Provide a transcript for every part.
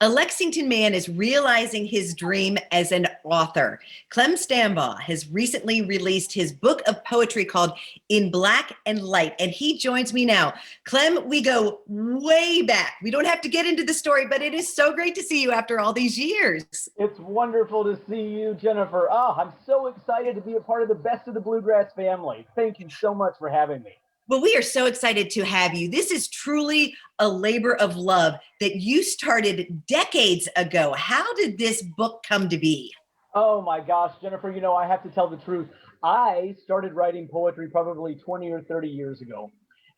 A Lexington man is realizing his dream as an author. Clem Stambaugh has recently released his book of poetry called In Black and Light, and he joins me now. Clem, we go way back. We don't have to get into the story, but it is so great to see you after all these years. It's wonderful to see you, Jennifer. I'm so excited to be a part of the Best of the Bluegrass family. Thank you so much for having me. Well, we are so excited to have you. This is truly a labor of love that you started decades ago. How did this book come to be? Oh my gosh, Jennifer, I have to tell the truth. I started writing poetry probably 20 or 30 years ago.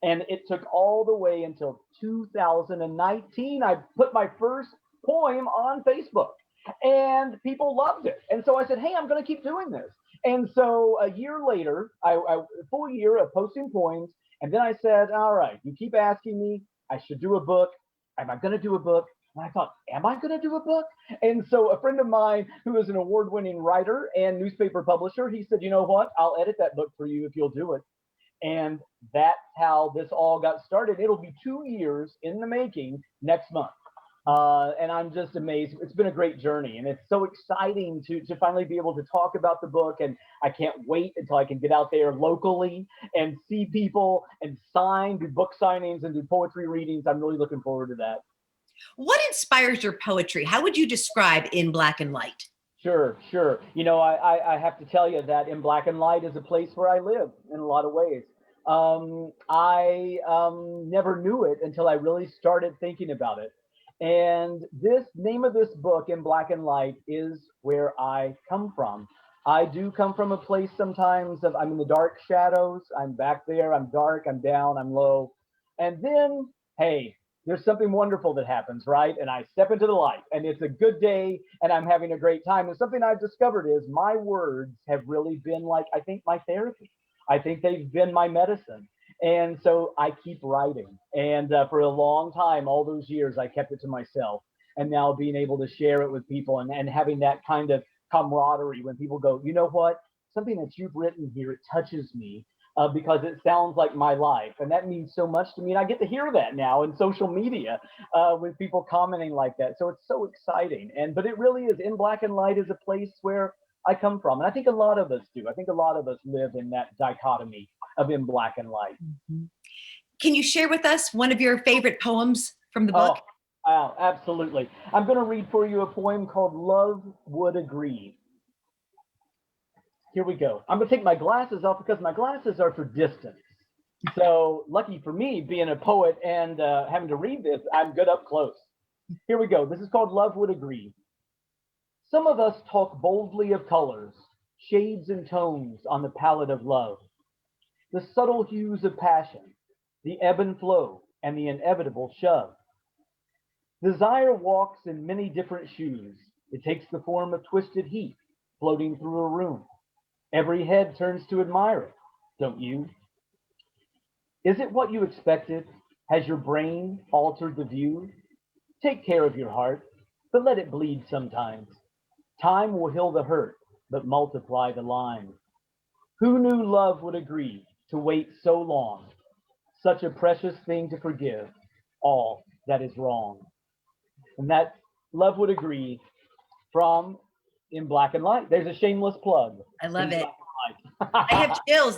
And it took all the way until 2019. I put my first poem on Facebook and people loved it. And so I said, hey, I'm going to keep doing this. And so a year later, a full year of posting poems. And then I said, all right, you keep asking me, I should do a book. Am I going to do a book? And I thought, am I going to do a book? And so a friend of mine who is an award-winning writer and newspaper publisher, he said, you know what? I'll edit that book for you if you'll do it. And that's how this all got started. It'll be 2 years in the making next month. And I'm just amazed. It's been a great journey, and it's so exciting to finally be able to talk about the book. And I can't wait until I can get out there locally and see people and do book signings and do poetry readings. I'm really looking forward to that. What inspires your poetry? How would you describe In Black and Light? Sure, sure. I have to tell you that In Black and Light is a place where I live in a lot of ways. I never knew it until I really started thinking about it. And this name of this book, In Black and Light, is where I come from. I do come from a place sometimes of I'm in the dark shadows. I'm back there. I'm dark. I'm down. I'm low. And then, hey, there's something wonderful that happens, right? And I step into the light, and it's a good day, and I'm having a great time. And something I've discovered is my words have really been like, I think, my therapy. I think they've been my medicine. And so I keep writing. And for a long time, all those years, I kept it to myself. And now being able to share it with people and having that kind of camaraderie when people go, you know what? Something that you've written here, it touches me because it sounds like my life. And that means so much to me. And I get to hear that now in social media with people commenting like that. So it's so exciting. But it really is. In Black and Light is a place where I come from. And I think a lot of us do. I think a lot of us live in that dichotomy of in black and light. Mhm. Can you share with us one of your favorite poems from the Oh, book? wow, absolutely. I'm going to read for you a poem called Love Would Agree. Here we go. I'm going to take my glasses off because my glasses are for distance. So, lucky for me, being a poet and having to read this, I'm good up close. Here we go. This is called Love Would Agree. Some of us talk boldly of colors, shades and tones on the palette of love, the subtle hues of passion, the ebb and flow, and the inevitable shove. Desire walks in many different shoes. It takes the form of twisted heat floating through a room. Every head turns to admire it, don't you? Is it what you expected? Has your brain altered the view? Take care of your heart, but let it bleed sometimes. Time will heal the hurt, but multiply the lines. Who knew love would agree to wait so long? Such a precious thing to forgive all that is wrong. And that love would agree from In Black and Light. There's a shameless plug. I love In it. Black I and have Light. chills.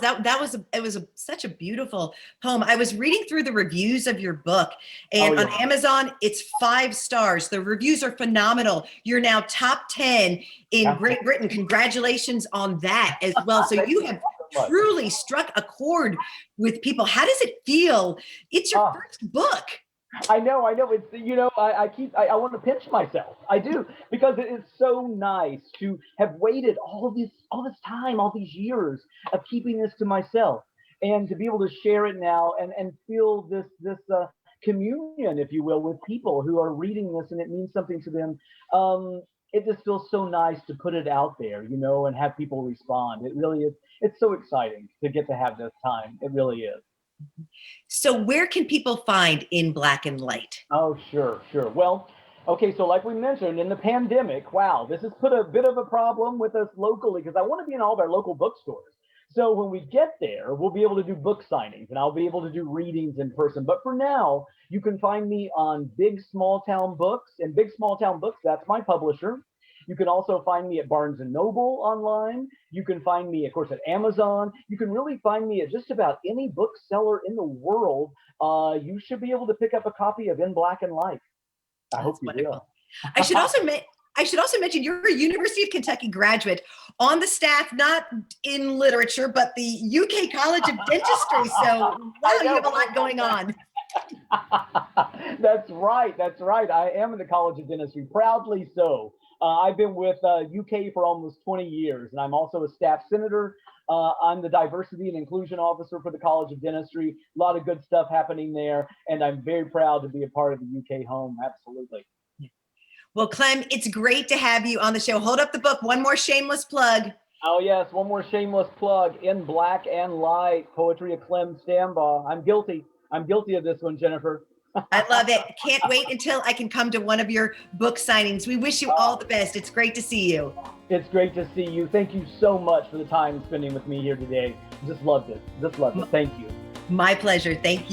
Such a beautiful poem. I was reading through the reviews of your book, Oh and on yeah. Amazon, it's 5 stars. The reviews are phenomenal. You're now top 10 in Great Britain. Congratulations on that as well. So Thank you you have so much. truly struck a chord with people. How does it feel? It's your Ah, first book. I know, I know. It's I want to pinch myself. I do because it is so nice to have waited all this time, all these years of keeping this to myself, and to be able to share it now and feel this communion, if you will, with people who are reading this and it means something to them. It just feels so nice to put it out there, and have people respond. It really is. It's so exciting to get to have this time. It really is. So where can people find In Black and Light? Oh, sure, sure. Well, okay, so like we mentioned in the pandemic, wow, this has put a bit of a problem with us locally because I want to be in all of our local bookstores. So when we get there, we'll be able to do book signings and I'll be able to do readings in person. But for now, you can find me on Big Small Town Books, and Big Small Town Books, that's my publisher. You can also find me at Barnes and Noble online. You can find me, of course, at Amazon. You can really find me at just about any bookseller in the world. You should be able to pick up a copy of In Black and Light. I hope That's you wonderful. will. I should also I should also mention you're a University of Kentucky graduate on the staff, not in literature, but the UK College of Dentistry. So wow, you have a lot going on. That's right. That's right. I am in the College of Dentistry, proudly so. I've been with UK for almost 20 years, and I'm also a staff senator. I'm the diversity and inclusion officer for the College of Dentistry. A lot of good stuff happening there, and I'm very proud to be a part of the UK home. Absolutely. Well, Clem, it's great to have you on the show. Hold up the book. One more shameless plug. Oh, yes. One more shameless plug. In Black and Light, poetry of Clem Stambaugh. I'm guilty. I'm guilty of this one, Jennifer. I love it. Can't wait until I can come to one of your book signings. We wish you all the best. It's great to see you. It's great to see you. Thank you so much for the time spending with me here today. Just loved it. Just loved it. Thank you. My pleasure. Thank you.